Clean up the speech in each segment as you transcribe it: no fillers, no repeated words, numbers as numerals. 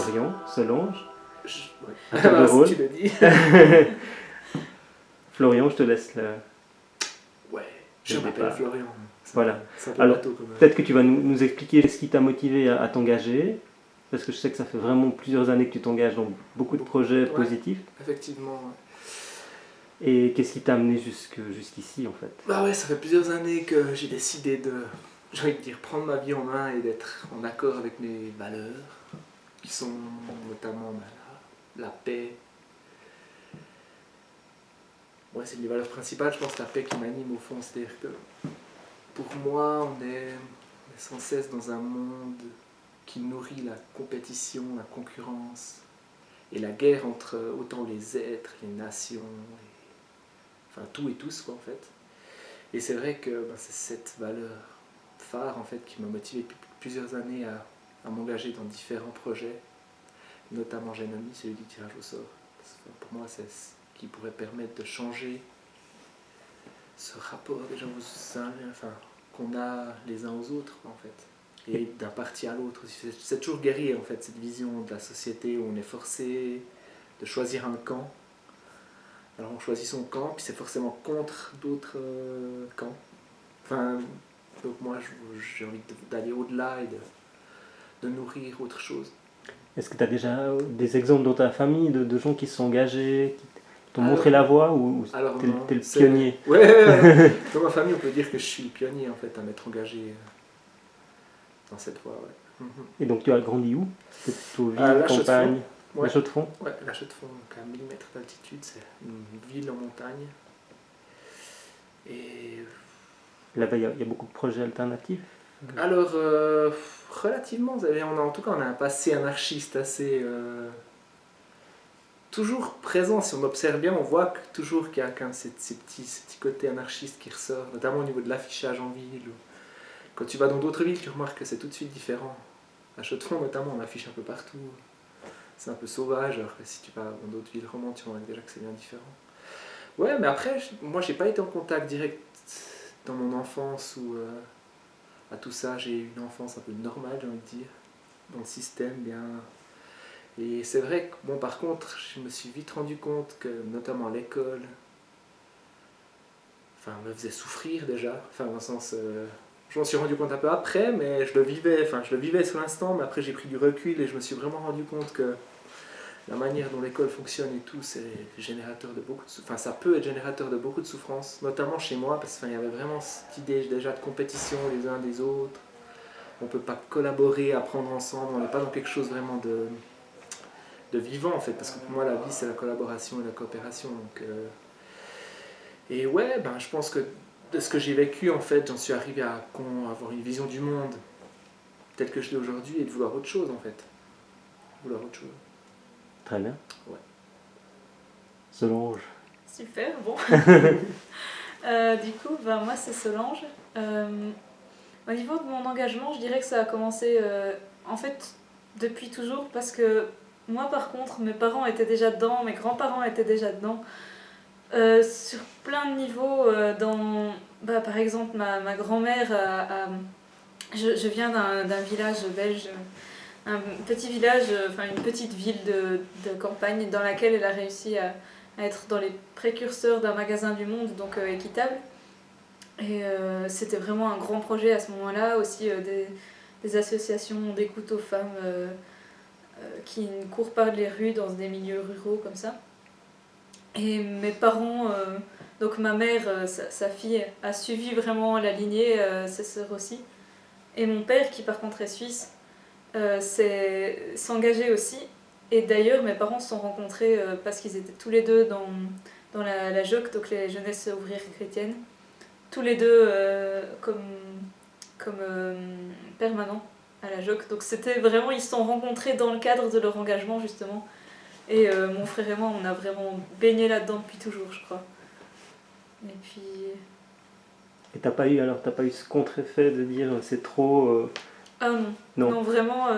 Florian, Solange, Ouais. à tour de Alors, rôle. si tu le dis. Florian, je te laisse le... Ouais, je Le m'appelle départ. Florian. Voilà. C'est un peu Alors, bateau quand même. peut-être que tu vas nous expliquer ce qui t'a motivé à t'engager, parce que je sais que ça fait vraiment plusieurs années que tu t'engages dans beaucoup de projets Ouais. positifs. Effectivement, ouais. Et qu'est-ce qui t'a amené jusqu'ici en fait? Bah ouais, ça fait plusieurs années que j'ai décidé de, j'ai envie de dire, prendre ma vie en main et d'être en accord avec mes valeurs, qui sont notamment la paix. Ouais, c'est les valeurs principales, je pense, la paix qui m'anime au fond. C'est-à-dire que pour moi, on est sans cesse dans un monde qui nourrit la compétition, la concurrence et la guerre entre autant les êtres, les nations, enfin tout et tous quoi en fait. Et c'est vrai que c'est cette valeur phare en fait qui m'a motivé depuis plusieurs années à m'engager dans différents projets, notamment Genome, celui du tirage au sort. Parce que pour moi, c'est ce qui pourrait permettre de changer ce rapport déjà qu'on a les uns aux autres en fait, et d'un parti à l'autre. C'est toujours guerrier en fait, cette vision de la société où on est forcé de choisir un camp. Alors on choisit son camp, puis c'est forcément contre d'autres camps. Enfin, donc moi j'ai envie d'aller au-delà et de nourrir autre chose. Est-ce que tu as déjà des exemples dans ta famille de gens qui se sont engagés, qui t'ont montré la voie, ou t'es le pionnier? Ouais, dans ma famille on peut dire que je suis le pionnier en fait à m'être engagé dans cette voie. Ouais. Et donc tu as grandi où? C'était plutôt ville, La campagne? Ouais. La Chaux-de-Fonds? Ouais, la Chaux-de-Fonds, donc à 1000 mètres d'altitude, c'est une ville en montagne. Et Là-bas, il y a beaucoup de projets alternatifs. alors, relativement, en tout cas, on a un passé anarchiste assez toujours présent. Si on observe bien, on voit toujours qu'il y a quand même ces petits côtés anarchistes qui ressortent, notamment au niveau de l'affichage en ville. Quand tu vas dans d'autres villes, tu remarques que c'est tout de suite différent. À Chaux-de-Fonds, notamment, on affiche un peu partout. C'est un peu sauvage, alors que si tu vas dans d'autres villes romandes, tu vois déjà que c'est bien différent. Ouais, mais après, moi, j'ai pas été en contact direct dans mon enfance ou à tout ça. J'ai eu une enfance un peu normale, j'ai envie de dire, dans le système, bien. Et c'est vrai que, bon, par contre, je me suis vite rendu compte que, notamment l'école, me faisait souffrir déjà. Enfin, dans le sens, je m'en suis rendu compte un peu après, mais je le vivais sur l'instant, mais après j'ai pris du recul et je me suis vraiment rendu compte que la manière dont l'école fonctionne et tout, c'est générateur de beaucoup de souffrance. Ça peut être générateur de beaucoup de souffrance, notamment chez moi, parce qu'il y avait vraiment cette idée déjà de compétition les uns des autres. On ne peut pas collaborer, apprendre ensemble, on n'est pas dans quelque chose vraiment de vivant en fait, parce que pour moi la vie c'est la collaboration et la coopération. Donc, et ouais, je pense que de ce que j'ai vécu en fait, j'en suis arrivé à avoir une vision du monde telle que je l'ai aujourd'hui et de vouloir autre chose en fait. Vouloir autre chose. Très bien. Ouais. Solange. Super, bon. Du coup, moi c'est Solange. Au niveau de mon engagement, je dirais que ça a commencé en fait depuis toujours parce que moi par contre, mes parents étaient déjà dedans, mes grands-parents étaient déjà dedans. Sur plein de niveaux, par exemple ma grand-mère, je viens d'un village belge, un petit village, une petite ville de campagne dans laquelle elle a réussi à être dans les précurseurs d'un magasin du monde, donc équitable. Et c'était vraiment un grand projet à ce moment-là, aussi des associations d'écoute aux femmes qui courent par les rues dans des milieux ruraux comme ça. Et mes parents, donc ma mère, sa fille, a suivi vraiment la lignée, ses sœurs aussi. Et mon père, qui par contre est suisse, s'est engagé aussi. Et d'ailleurs, mes parents se sont rencontrés parce qu'ils étaient tous les deux dans la JOC, donc les Jeunesses ouvrières chrétiennes. Tous les deux comme permanents à la JOC. Donc c'était vraiment, ils se sont rencontrés dans le cadre de leur engagement justement. Et mon frère et moi, on a vraiment baigné là-dedans depuis toujours, je crois. Et puis... Et t'as pas eu ce contre-effet de dire c'est trop... Ah non, vraiment...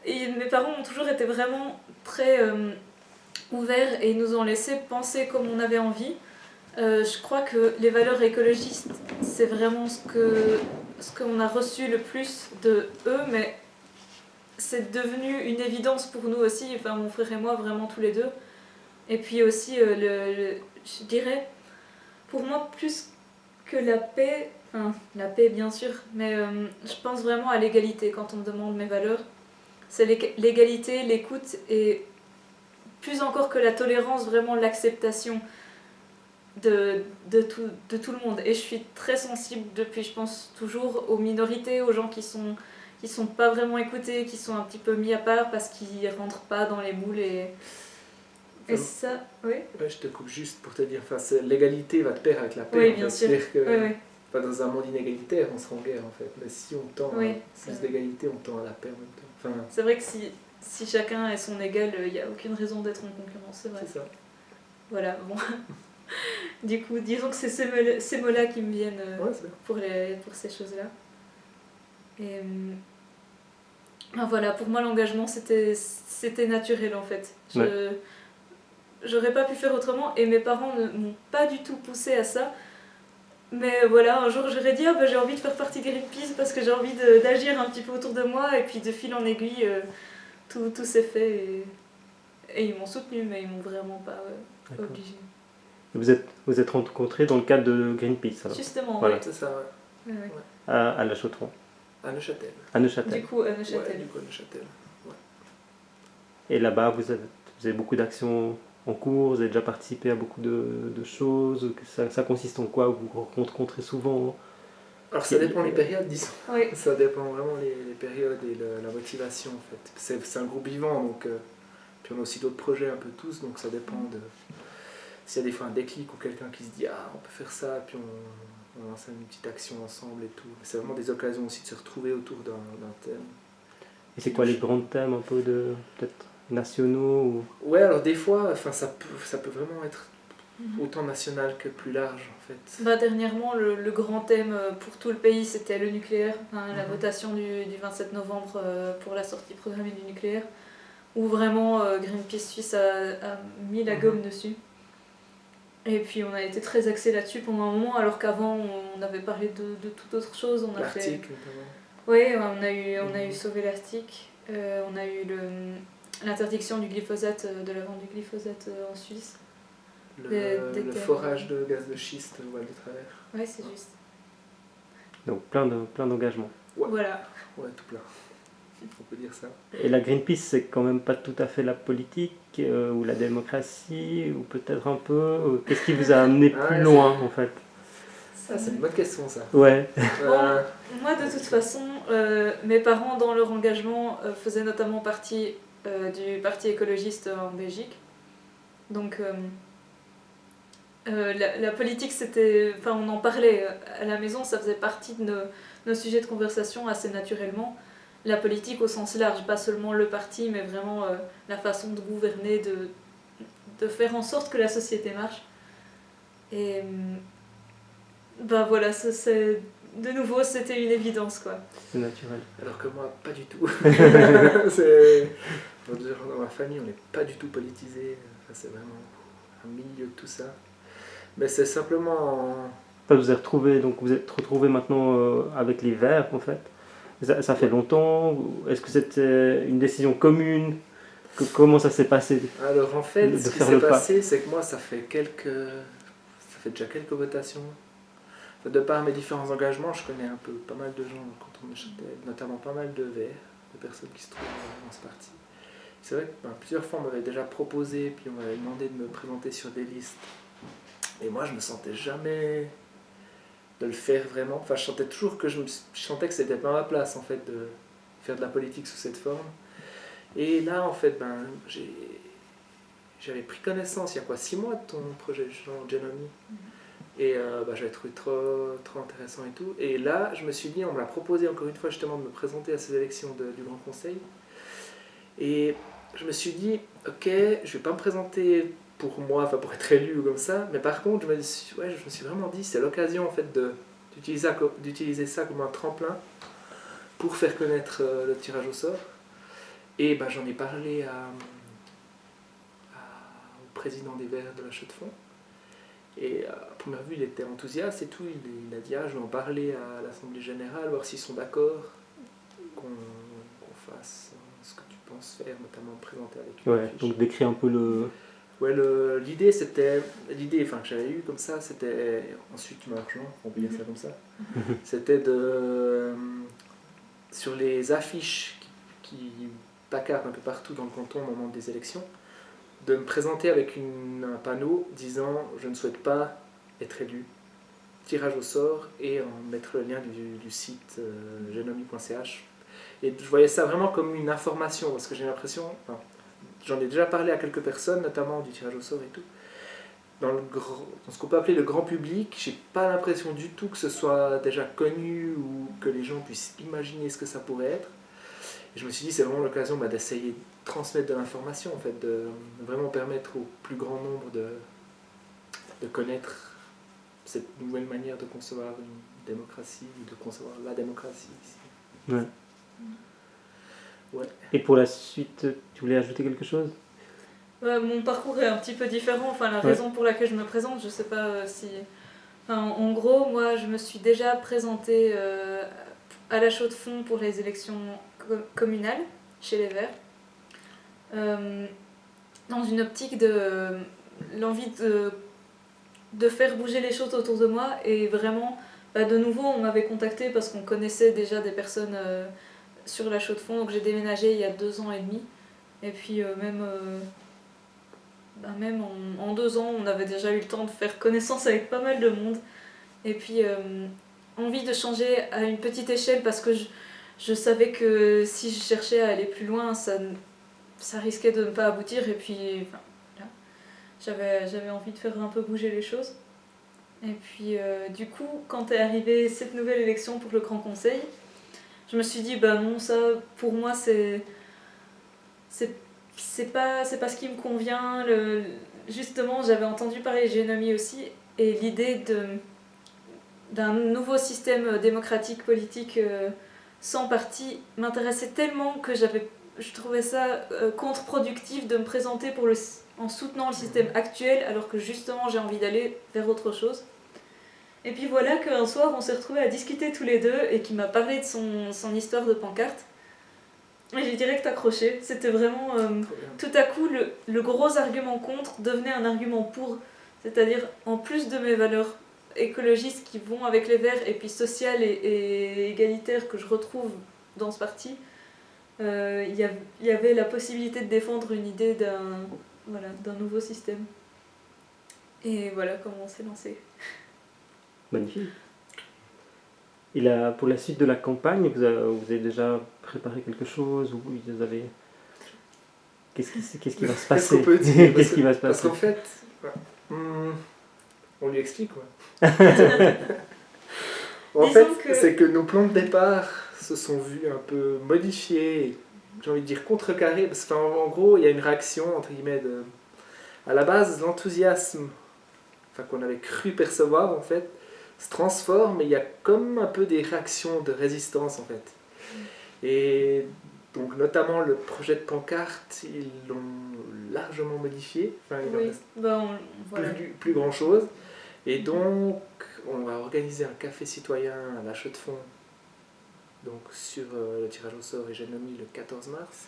Et mes parents ont toujours été vraiment très ouverts et ils nous ont laissé penser comme on avait envie. Je crois que les valeurs écologistes, c'est vraiment ce qu'on a reçu le plus de eux, mais c'est devenu une évidence pour nous aussi, enfin mon frère et moi, vraiment tous les deux. Et puis aussi, je dirais, pour moi, plus que la paix, enfin la paix bien sûr, mais je pense vraiment à l'égalité quand on me demande mes valeurs. C'est l'égalité, l'écoute et plus encore que la tolérance, vraiment l'acceptation de tout le monde. Et je suis très sensible depuis, je pense, toujours aux minorités, aux gens qui sont pas vraiment écoutés, qui sont un petit peu mis à part parce qu'ils rentrent pas dans les moules et ça, oui. Ouais, je te coupe juste pour te dire, l'égalité va de pair avec la paix. Oui, bien sûr. C'est-à-dire que oui. dans un monde inégalitaire, on sera en guerre en fait. Mais si on tend à plus d'égalité, on tend à la paix en même temps. Enfin, c'est vrai que si chacun est son égal, il n'y a aucune raison d'être en concurrence, c'est vrai. C'est ça. Voilà, bon. Du coup, disons que c'est ces mots-là qui me viennent pour ces choses-là. Et voilà, pour moi l'engagement c'était naturel en fait. J'aurais pas pu faire autrement et mes parents ne m'ont pas du tout poussé à ça. Mais voilà, un jour j'aurais dit j'ai envie de faire partie de Greenpeace parce que j'ai envie d'agir un petit peu autour de moi et puis de fil en aiguille tout s'est fait et ils m'ont soutenu mais ils m'ont vraiment pas obligé. Vous êtes rencontrés dans le cadre de Greenpeace alors. Justement, voilà. Oui. C'est ça, ouais. Ouais. À La Chaux-de-Fonds. À Neuchâtel. À Neuchâtel. Du coup, à Neuchâtel. Ouais, du coup, à Neuchâtel. Ouais. Et là-bas, vous avez beaucoup d'actions en cours, vous avez déjà participé à beaucoup de choses. Ça consiste en quoi? Vous vous rencontrez souvent? Alors ça dépend des périodes, disons. Oui. Ça dépend vraiment les périodes et la motivation en fait. C'est un groupe vivant, donc puis on a aussi d'autres projets un peu tous, donc ça dépend de s'il y a des fois un déclic ou quelqu'un qui se dit on peut faire ça, puis on lance une petite action ensemble et tout. C'est vraiment des occasions aussi de se retrouver autour d'un thème. Et c'est quoi les grands thèmes un peu peut-être nationaux ou... Ouais, alors des fois, ça peut vraiment être autant national que plus large en fait. Dernièrement, le grand thème pour tout le pays c'était le nucléaire, la votation du 27 novembre pour la sortie programmée du nucléaire, où vraiment Greenpeace Suisse a mis la gomme dessus. Et puis on a été très axé là-dessus pendant un moment, alors qu'avant on avait parlé de toute autre chose. L'Arctique notamment. Oui, on a eu sauver l'Arctique, on a eu l'interdiction du glyphosate, de la vente du glyphosate en Suisse. Le forage de gaz de schiste ou de travers. Oui, c'est juste. Donc plein d'engagements. Ouais. Voilà. Ouais, tout plein. On peut dire ça. Et la Greenpeace, c'est quand même pas tout à fait la politique ou la démocratie, ou peut-être un peu. Qu'est-ce qui vous a amené plus loin en fait? Ça, c'est une bonne question ça. Ouais. Bon, moi de toute façon, mes parents dans leur engagement faisaient notamment partie du parti écologiste en Belgique. Donc la politique, on en parlait à la maison, ça faisait partie de nos sujets de conversation assez naturellement. La politique au sens large, pas seulement le parti, mais vraiment la façon de gouverner, de faire en sorte que la société marche. Et voilà, de nouveau, c'était une évidence, quoi. C'est naturel. Alors que moi, pas du tout. Dans ma famille, on n'est pas du tout politisé. C'est vraiment un milieu de tout ça. Mais c'est simplement... Vous êtes retrouvés maintenant avec les Verts, en fait. Ça fait longtemps. Est-ce que c'était une décision commune? Comment ça s'est passé? Alors en fait, ce qui s'est passé, c'est que moi, ça fait déjà quelques votations. De par mes différents engagements, je connais pas mal de gens dans le canton de Neuchâtel, notamment pas mal de Verts, de personnes qui se trouvent dans ce parti. C'est vrai que plusieurs fois on m'avait déjà proposé, puis on m'avait demandé de me présenter sur des listes. Et moi je me sentais jamais de le faire vraiment. Enfin je sentais toujours que je sentais que c'était pas ma place en fait de faire de la politique sous cette forme. Et là en fait j'avais pris connaissance il y a 6 mois de ton projet Genomi. Et j'avais trouvé trop intéressant et tout. Et là, je me suis dit, on me l'a proposé encore une fois justement de me présenter à ces élections du Grand Conseil. Et je me suis dit, ok, je vais pas me présenter pour moi, pour être élu ou comme ça, mais par contre, je me suis vraiment dit, c'est l'occasion en fait d'utiliser ça comme un tremplin pour faire connaître le tirage au sort. Et j'en ai parlé au président des Verts de la Chaux-de-Fonds. Et à première vue, il était enthousiaste et tout. Il a dit je vais en parler à l'Assemblée Générale, voir s'ils sont d'accord qu'on fasse pense faire, notamment me présenter avec une Ouais, affiche. donc décris un peu le... Ouais, l'idée que j'avais eue comme ça, c'était, ensuite tu m'as rejoint, on peut dire ça comme ça, c'était sur les affiches qui placardent un peu partout dans le canton au moment des élections, de me présenter avec un panneau disant je ne souhaite pas être élu, tirage au sort, et en mettre le lien du site genomi.ch. Et je voyais ça vraiment comme une information, parce que j'ai l'impression, enfin, j'en ai déjà parlé à quelques personnes, notamment du tirage au sort et tout. Dans ce qu'on peut appeler le grand public, j'ai pas l'impression du tout que ce soit déjà connu ou que les gens puissent imaginer ce que ça pourrait être. Et je me suis dit, c'est vraiment l'occasion d'essayer de transmettre de l'information, en fait, de vraiment permettre au plus grand nombre de connaître cette nouvelle manière de concevoir une démocratie, de concevoir la démocratie ici. Ouais. Ouais. Et pour la suite, tu voulais ajouter quelque chose? Mon parcours est un petit peu différent. Enfin, la raison pour laquelle je me présente, je sais pas si... Enfin, en gros, moi, je me suis déjà présentée à la Chaux-de-Fonds pour les élections communales, chez les Verts, dans une optique de l'envie de faire bouger les choses autour de moi. Et vraiment, de nouveau, on m'avait contacté parce qu'on connaissait déjà des personnes sur la Chaux-de-Fonds. Donc j'ai déménagé il y a 2 ans et demi. Et puis même en 2 ans, on avait déjà eu le temps de faire connaissance avec pas mal de monde. Et puis envie de changer à une petite échelle parce que je savais que si je cherchais à aller plus loin, ça risquait de ne pas aboutir. Et puis j'avais envie de faire un peu bouger les choses. Et puis du coup, quand est arrivée cette nouvelle élection pour le Grand Conseil, je me suis dit, non, ça pour moi c'est pas ce qui me convient. Justement, j'avais entendu parler de Génomie aussi, et l'idée d'un nouveau système démocratique politique sans parti m'intéressait tellement que je trouvais ça contre-productif de me présenter en soutenant le système actuel, alors que justement j'ai envie d'aller vers autre chose. Et puis voilà qu'un soir on s'est retrouvés à discuter tous les deux et qu'il m'a parlé de son histoire de pancarte. Et j'ai direct accroché. C'était vraiment tout à coup le gros argument contre devenait un argument pour. C'est-à-dire en plus de mes valeurs écologistes qui vont avec les Verts et puis sociales et égalitaires que je retrouve dans ce parti, il y avait la possibilité de défendre une idée d'un nouveau système. Et voilà comment on s'est lancé. Magnifique. Et pour la suite de la campagne, vous avez déjà préparé quelque chose ou vous avez... Qu'est-ce qui va se passer? Qu'est-ce qu'on peut dire? Qu'est-ce qui va se Parce passer? qu'en fait, on lui explique quoi. En fait, c'est que nos plans de départ se sont vus un peu modifiés, j'ai envie de dire contrecarrés, parce qu'en gros, il y a une réaction, entre guillemets, à la base, l'enthousiasme qu'on avait cru percevoir, en fait, se transforme et il y a comme un peu des réactions de résistance, en fait. Et donc, notamment, le projet de pancarte, ils l'ont largement modifié. Enfin, il en reste voilà. plus grand-chose. Et donc, on va organiser un café citoyen à la Chaux-de-Fonds, donc sur le tirage au sort et Génomie le 14 mars.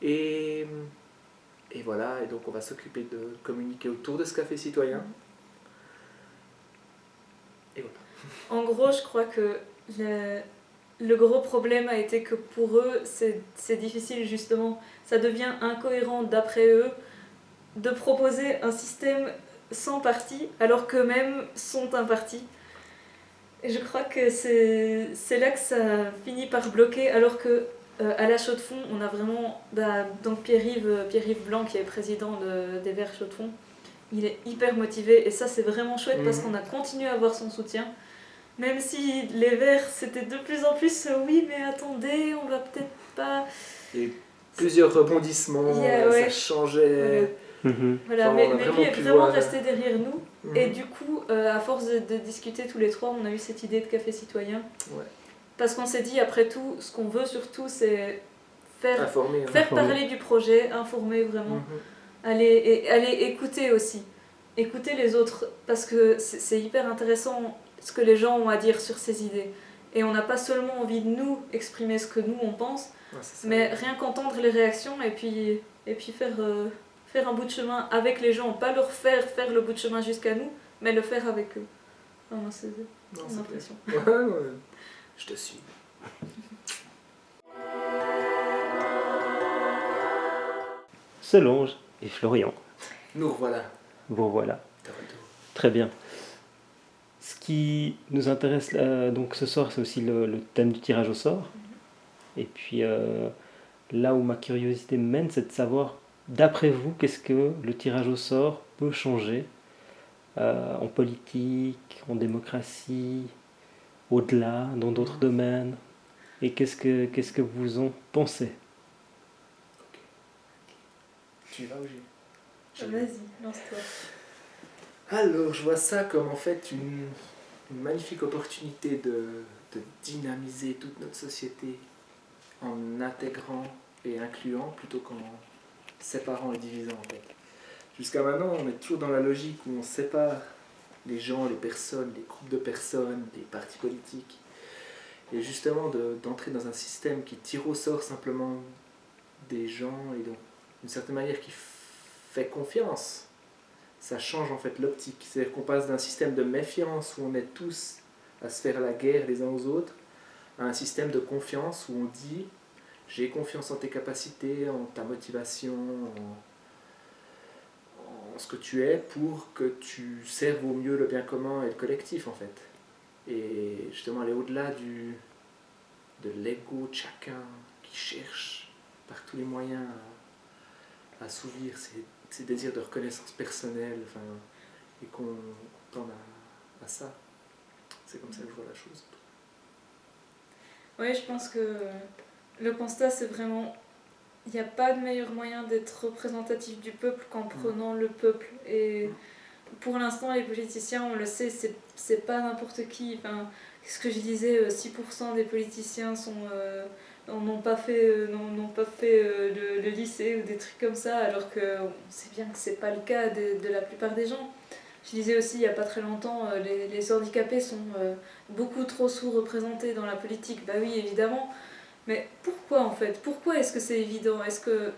Et voilà, et donc on va s'occuper de communiquer autour de ce café citoyen. Et voilà. En gros, je crois que le gros problème a été que pour eux, c'est difficile justement, ça devient incohérent d'après eux, de proposer un système sans parti, alors qu'eux-mêmes sont un parti. Et je crois que c'est là que ça finit par bloquer, alors que à la Chaux-de-Fonds, on a vraiment donc Pierre-Yves Blanc, qui est président des Verts Chaux-de-Fonds. Il est hyper motivé, et ça c'est vraiment chouette parce qu'on a continué à avoir son soutien. Même si les Verts, c'était de plus en plus oui, mais attendez, on va peut-être pas... Il y a eu plusieurs rebondissements, ça changeait... Voilà, mais lui est vraiment resté derrière nous. Et du coup, à force de discuter tous les trois, on a eu cette idée de café citoyen. Ouais. Parce qu'on s'est dit, après tout, ce qu'on veut surtout, c'est faire parler du projet, informer vraiment. Aller écouter aussi. Écouter les autres, parce que c'est hyper intéressant ce que les gens ont à dire sur ces idées. Et on n'a pas seulement envie de nous exprimer ce que nous on pense, Ouais, c'est ça. Mais rien qu'entendre les réactions et puis faire un bout de chemin avec les gens, pas leur faire le bout de chemin jusqu'à nous, mais le faire avec eux. Enfin, moi, c'est Non, mon c'est impression. clair. Ouais. Je te suis. Solange et Florian, Nous revoilà. vous voilà. De retour. Très bien. Ce qui nous intéresse donc ce soir, c'est aussi le thème du tirage au sort. Et puis là où ma curiosité me mène, c'est de savoir, d'après vous, qu'est-ce que le tirage au sort peut changer en politique, en démocratie, au-delà, dans d'autres domaines. Et qu'est-ce que vous en pensez? Tu y vas ou j'y vais? Vas-y, lance-toi. Alors, je vois ça comme en fait une magnifique opportunité de dynamiser toute notre société en intégrant et incluant plutôt qu'en séparant et divisant en fait. Jusqu'à maintenant, on est toujours dans la logique où on sépare les gens, les personnes, les groupes de personnes, les partis politiques. Et justement, d'entrer dans un système qui tire au sort simplement des gens et donc d'une certaine manière qui fait confiance, ça change en fait l'optique. C'est-à-dire qu'on passe d'un système de méfiance où on est tous à se faire la guerre les uns aux autres à un système de confiance où on dit j'ai confiance en tes capacités, en ta motivation, en ce que tu es pour que tu serves au mieux le bien commun et le collectif en fait. Et justement aller au-delà de l'ego de chacun qui cherche par tous les moyens à assouvir ses désirs de reconnaissance personnelle, enfin, et qu'on tende à ça. C'est comme ça que je vois la chose. Oui, je pense que le constat, c'est vraiment... Il n'y a pas de meilleur moyen d'être représentatif du peuple qu'en prenant le peuple. Et pour l'instant, les politiciens, on le sait, c'est pas n'importe qui. Enfin, ce que je disais, 6% des politiciens n'ont pas fait, le lycée ou des trucs comme ça, alors qu'on sait bien que c'est pas le cas de la plupart des gens. Je disais aussi il n'y a pas très longtemps, les handicapés sont beaucoup trop sous-représentés dans la politique. Bah oui, évidemment. Mais pourquoi en fait? Pourquoi est-ce que c'est évident? Est-ce que...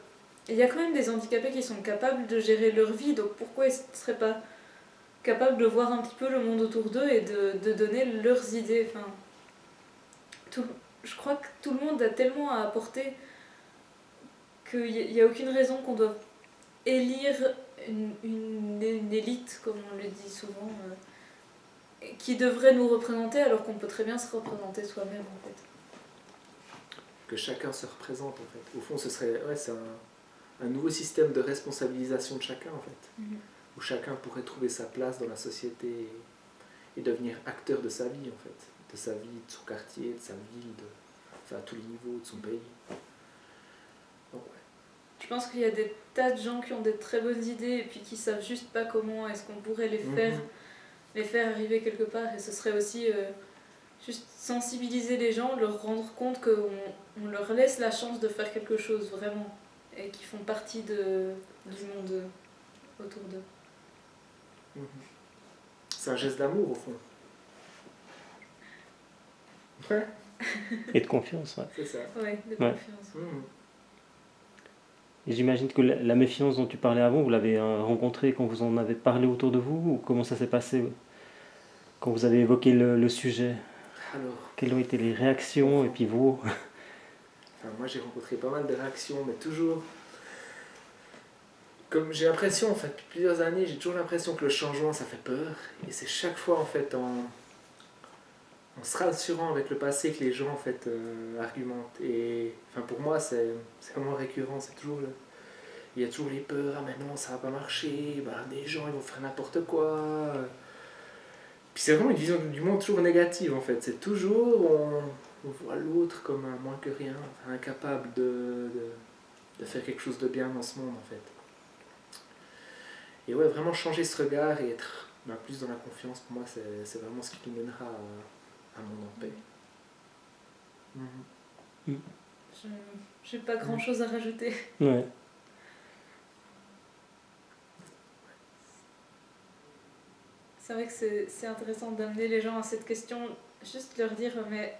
Il y a quand même des handicapés qui sont capables de gérer leur vie, donc pourquoi est-ce qu'ils ne seraient pas capables de voir un petit peu le monde autour d'eux et de donner leurs idées? Enfin, je crois que tout le monde a tellement à apporter qu'il n'y a aucune raison qu'on doive élire une élite, comme on le dit souvent, qui devrait nous représenter alors qu'on peut très bien se représenter soi-même en fait. Que chacun se représente en fait. Au fond, ce serait c'est un nouveau système de responsabilisation de chacun en fait, où chacun pourrait trouver sa place dans la société et devenir acteur de sa vie en fait, de sa vie, de son quartier, de sa ville, à tous les niveaux, de son pays. Donc, Je pense qu'il y a des tas de gens qui ont des très bonnes idées et puis qui savent juste pas comment est-ce qu'on pourrait les faire arriver quelque part, et ce serait aussi juste sensibiliser les gens, leur rendre compte qu'on leur laisse la chance de faire quelque chose vraiment et qu'ils font partie du monde autour d'eux. C'est un geste d'amour au fond. Ouais. Et de confiance, ouais. C'est ça. Ouais, de confiance. Et j'imagine que la méfiance dont tu parlais avant, vous l'avez rencontrée quand vous en avez parlé autour de vous, ou comment ça s'est passé quand vous avez évoqué le sujet? Alors, quelles ont été les réactions, et puis vous? Enfin, moi j'ai rencontré pas mal de réactions, mais toujours... Comme j'ai l'impression, en fait, depuis plusieurs années, j'ai toujours l'impression que le changement, ça fait peur. Et c'est chaque fois, en fait, en se rassurant avec le passé que les gens, en fait, argumentent. Et enfin, pour moi, c'est vraiment récurrent. C'est toujours il y a toujours les peurs. Ah, mais non, ça va pas marcher. Bah, des gens, ils vont faire n'importe quoi. Puis c'est vraiment une vision du monde toujours négative, en fait. C'est toujours... On voit l'autre comme un moins que rien, incapable de faire quelque chose de bien dans ce monde, en fait. Et ouais, vraiment changer ce regard et être plus dans la confiance, pour moi, c'est vraiment ce qui nous mènera à un monde en paix. J'ai pas grand chose à rajouter. Ouais. C'est vrai que c'est intéressant d'amener les gens à cette question, juste leur dire, mais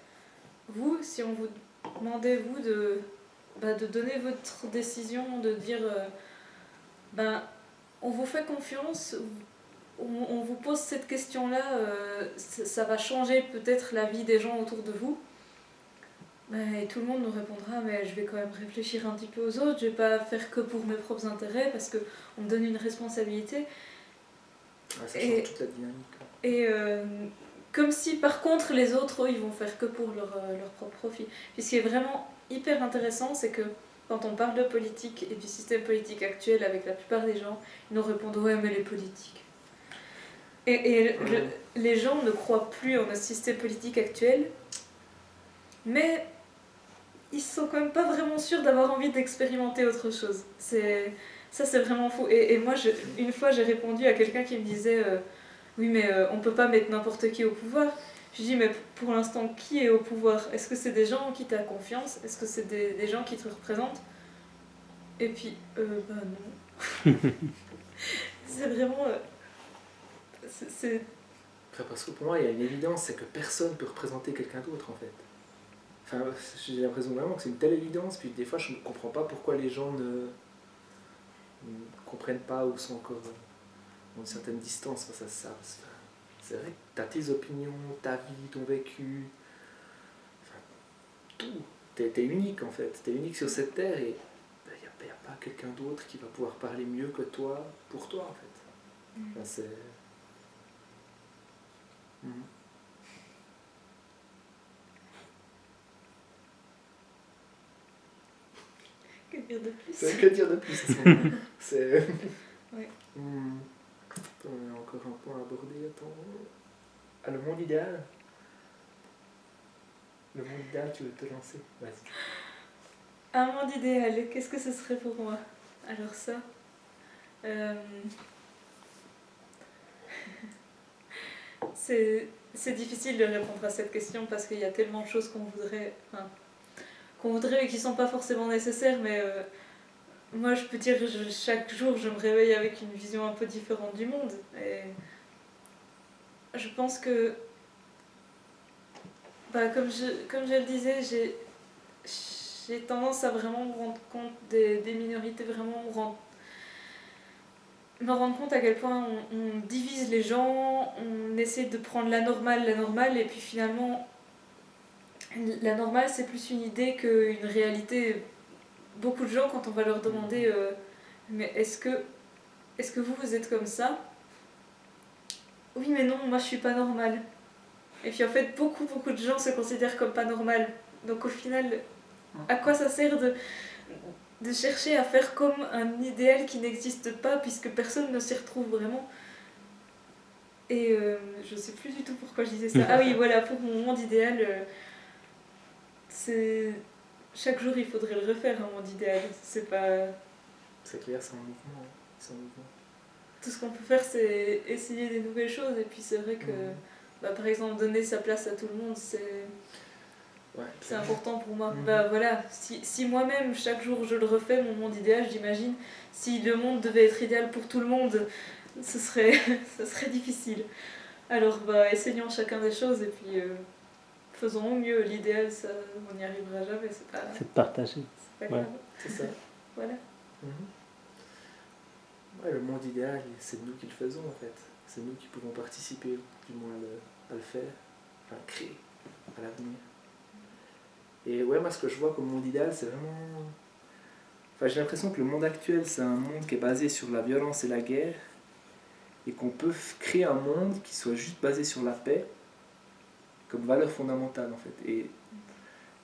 vous, si on vous demandait, vous, de donner votre décision, de dire on vous fait confiance, on vous pose cette question-là, ça va changer peut-être la vie des gens autour de vous. Et tout le monde nous répondra, mais je vais quand même réfléchir un petit peu aux autres, je vais pas faire que pour mes propres intérêts parce qu'on me donne une responsabilité. Ouais, ça change toute la dynamique. Et comme si par contre les autres, eux, ils vont faire que pour leur propre profit. Puis ce qui est vraiment hyper intéressant, c'est que quand on parle de politique et du système politique actuel avec la plupart des gens, ils nous répondent ouais mais les politiques. Et les gens ne croient plus en notre système politique actuel, mais ils sont quand même pas vraiment sûrs d'avoir envie d'expérimenter autre chose. Ça c'est vraiment fou. Et moi, une fois j'ai répondu à quelqu'un qui me disait oui mais on peut pas mettre n'importe qui au pouvoir. Je dis mais pour l'instant qui est au pouvoir? Est-ce que c'est des gens en qui tu as confiance? Est-ce que c'est des gens qui te représentent? Et puis non. C'est vraiment... c'est... Enfin, parce que pour moi il y a une évidence, c'est que personne peut représenter quelqu'un d'autre en fait. Enfin, j'ai l'impression vraiment que c'est une telle évidence, puis des fois je ne comprends pas pourquoi les gens ne comprennent pas ou sont encore à une certaine distance face à ça. C'est vrai que tu as tes opinions, ta vie, ton vécu, enfin, tout. T'es unique en fait, t'es unique sur cette terre et il n'y a pas quelqu'un d'autre qui va pouvoir parler mieux que toi pour toi en fait. Enfin, c'est... Que dire de plus? Que dire de plus à ce moment-là? C'est... Ouais. Attends, il y a encore un point à aborder. Attends. Ah, le monde idéal. Le monde idéal, tu veux te lancer? Vas-y. Un monde idéal, qu'est-ce que ce serait pour moi? Alors ça... c'est difficile de répondre à cette question parce qu'il y a tellement de choses qu'on voudrait et qui sont pas forcément nécessaires, mais moi je peux dire chaque jour je me réveille avec une vision un peu différente du monde et je pense que comme je le disais, j'ai tendance à vraiment me rendre compte des minorités, vraiment me rendre compte à quel point on divise les gens, on essaie de prendre la normale, et puis finalement, la normale c'est plus une idée qu'une réalité. Beaucoup de gens, quand on va leur demander mais est-ce que vous êtes comme ça? Oui mais non, moi je suis pas normale. Et puis en fait, beaucoup de gens se considèrent comme pas normales. Donc au final, à quoi ça sert de chercher à faire comme un idéal qui n'existe pas puisque personne ne s'y retrouve vraiment? Et je sais plus du tout pourquoi je disais ça. Ah oui, voilà, pour mon monde idéal, c'est... Chaque jour, il faudrait le refaire, un monde idéal. C'est pas... C'est clair, c'est en mouvement. C'est en mouvement. Tout ce qu'on peut faire, c'est essayer des nouvelles choses. Et puis c'est vrai que, par exemple, donner sa place à tout le monde, c'est important pour moi. Voilà, si moi-même, chaque jour, je le refais, mon monde idéal, j'imagine, si le monde devait être idéal pour tout le monde, ce serait difficile. Alors, essayons chacun des choses et puis faisons au mieux. L'idéal, ça, on n'y arrivera jamais. C'est de partager. C'est pas grave. C'est ça. Voilà. Ouais, le monde idéal, c'est nous qui le faisons en fait. C'est nous qui pouvons participer, du moins à le faire, à le créer, à l'avenir. Et ouais, moi ce que je vois comme monde idéal, c'est vraiment... Enfin, j'ai l'impression que le monde actuel, c'est un monde qui est basé sur la violence et la guerre, et qu'on peut créer un monde qui soit juste basé sur la paix, comme valeur fondamentale en fait.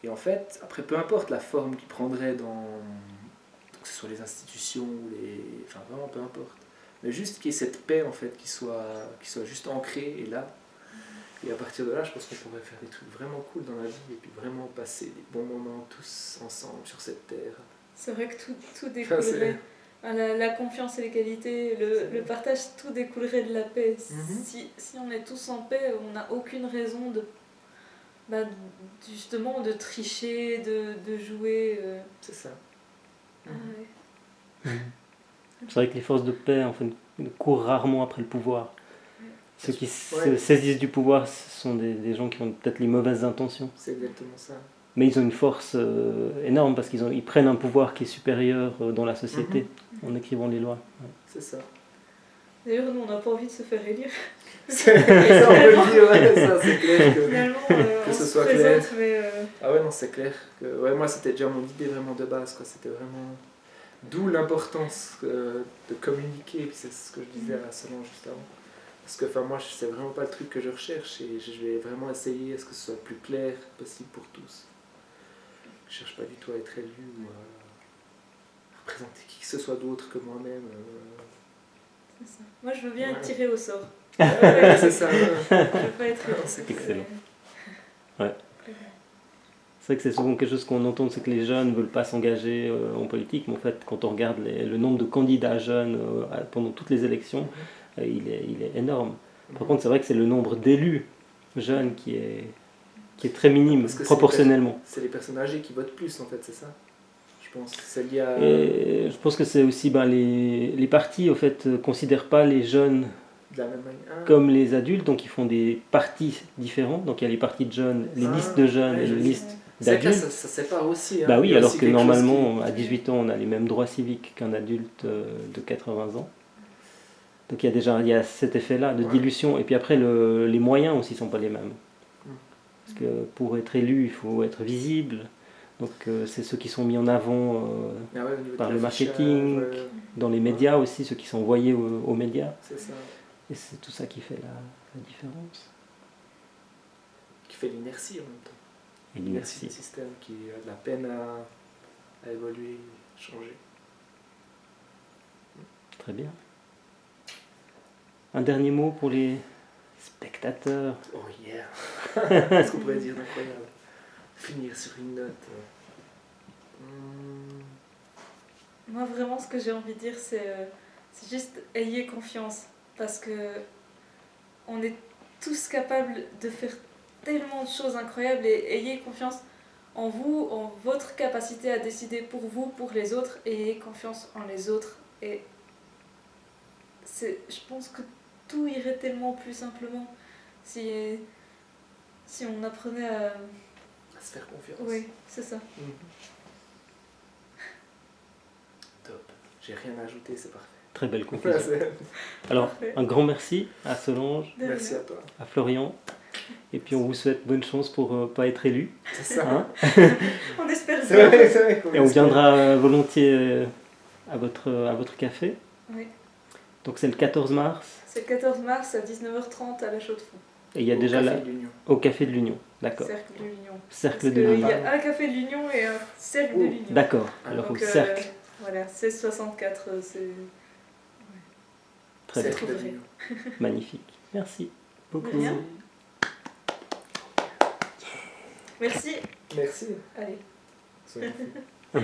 Et en fait, après, peu importe la forme qu'il prendrait que ce soit les institutions ou enfin vraiment peu importe, mais juste qu'il y ait cette paix en fait qui soit juste ancrée et là, et à partir de là je pense qu'on pourrait faire des trucs vraiment cool dans la vie et puis vraiment passer des bons moments tous ensemble sur cette terre. C'est vrai que tout découlerait, la confiance et l'égalité, le partage, tout découlerait de la paix. Si on est tous en paix, on n'a aucune raison justement de tricher, de jouer. C'est ça. Ouais. C'est vrai que les forces de paix en fait, courent rarement après le pouvoir. Ceux qui se saisissent du pouvoir, ce sont des gens qui ont peut-être les mauvaises intentions. C'est exactement ça. Mais ils ont une force énorme parce ils prennent un pouvoir qui est supérieur dans la société en écrivant les lois. Ouais. C'est ça. D'ailleurs, nous, on n'a pas envie de se faire élire. Ça, on peut le dire, ouais, ça, c'est clair que... Finalement, Que on ce se soit présente, clair. mais... Ah ouais, non, c'est clair. Que... Ouais, moi, c'était déjà mon idée vraiment de base, quoi. C'était vraiment... D'où l'importance de communiquer, et puis c'est ce que je disais à Solange juste avant. Parce que, enfin, moi, c'est vraiment pas le truc que je recherche, et je vais vraiment essayer à ce que ce soit le plus clair possible pour tous. Je cherche pas du tout à être élu ou à représenter qui que ce soit d'autre que moi-même. C'est ça. Moi, je veux bien être Ouais. tirée au sort. Ouais, c'est ça. Je veux pas être élue. C'est excellent. C'est vrai que c'est souvent quelque chose qu'on entend, c'est que les jeunes ne veulent pas s'engager en politique, mais en fait, quand on regarde le nombre de candidats jeunes pendant toutes les élections, il est énorme. Par contre, c'est vrai que c'est le nombre d'élus jeunes qui est très minime, Parce que proportionnellement. c'est les personnes âgées qui votent plus, en fait, c'est ça. Je pense. C'est lié à... Et je pense que c'est aussi les partis, en fait, considèrent pas les jeunes De la même manière. Ah. comme les adultes, donc ils font des partis différents. Donc il y a les partis de jeunes, les listes de jeunes ouais, et je les sais. listes C'est que là, d'adultes. ça sépare aussi. Hein. Bah Il oui, y a alors aussi que quelque chose normalement, à 18 ans, on a les mêmes droits civiques qu'un adulte de 80 ans. Donc il y a cet effet-là de Ouais. dilution. Et puis après, les moyens aussi ne sont pas les mêmes. Parce que pour être élu, il faut être visible. Donc c'est ceux qui sont mis en avant Ah ouais, au niveau par de le l'affichage, marketing, ouais, dans les médias aussi, ceux qui sont envoyés aux médias. c'est ça. Et c'est tout ça qui fait la différence. Qui fait l'inertie en même temps. Et L'inertie l'inertie. du système qui a de la peine à évoluer, changer. Très bien. Un dernier mot pour les spectateurs. Oh yeah. Qu'est-ce qu'on pourrait dire d'incroyable? Finir sur une note. Moi, vraiment, ce que j'ai envie de dire, c'est juste ayez confiance. Parce que on est tous capables de faire tellement de choses incroyables et ayez confiance en vous, en votre capacité à décider pour vous, pour les autres, et ayez confiance en les autres. Et je pense que tout irait tellement plus simplement si on apprenait à... À se faire confiance. Oui, c'est ça. Top. J'ai rien à ajouter, c'est parfait. Très belle Ouais, conclusion. Alors, Parfait. un grand merci à Solange, De Merci rien. à toi. à Florian. Et puis on vous souhaite bonne chance pour ne pas être élu. C'est ça. Hein. On espère C'est bien. vrai, c'est vrai. Et on viendra volontiers à votre café. Oui. Donc c'est le 14 mars. C'est le 14 mars à 19h30 à la Chaux-de-Fonds. Et il y a déjà Café là de l'Union. au Café de l'Union. D'accord. Cercle de l'Union. Cercle Parce de qu'il l'Union. y a un café de l'Union et un cercle de Oh, l'Union. D'accord. Alors au Donc, cercle. voilà, 1664, c'est Très bien. Cercle de vrai. l'Union. Magnifique. Merci beaucoup. rien. Merci. Merci. Allez. Soyez fous.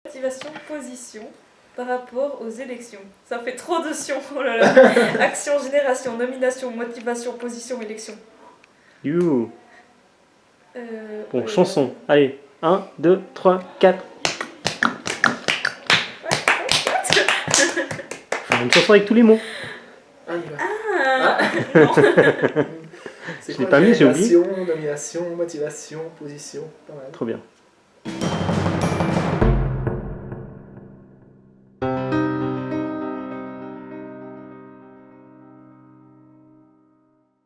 Motivation, position par rapport aux élections. Ça fait trop de sions. Oh là là. Action, génération, nomination, motivation, position, élection. You. Bon, Ouais. chanson. Allez. 1, 2, 3, 4. Une chanson avec tous les mots. On y va. Ah, non. C'est Je l'ai quoi, pas mis, j'ai oublié. génération, nomination, motivation, position. Pas mal. Trop bien.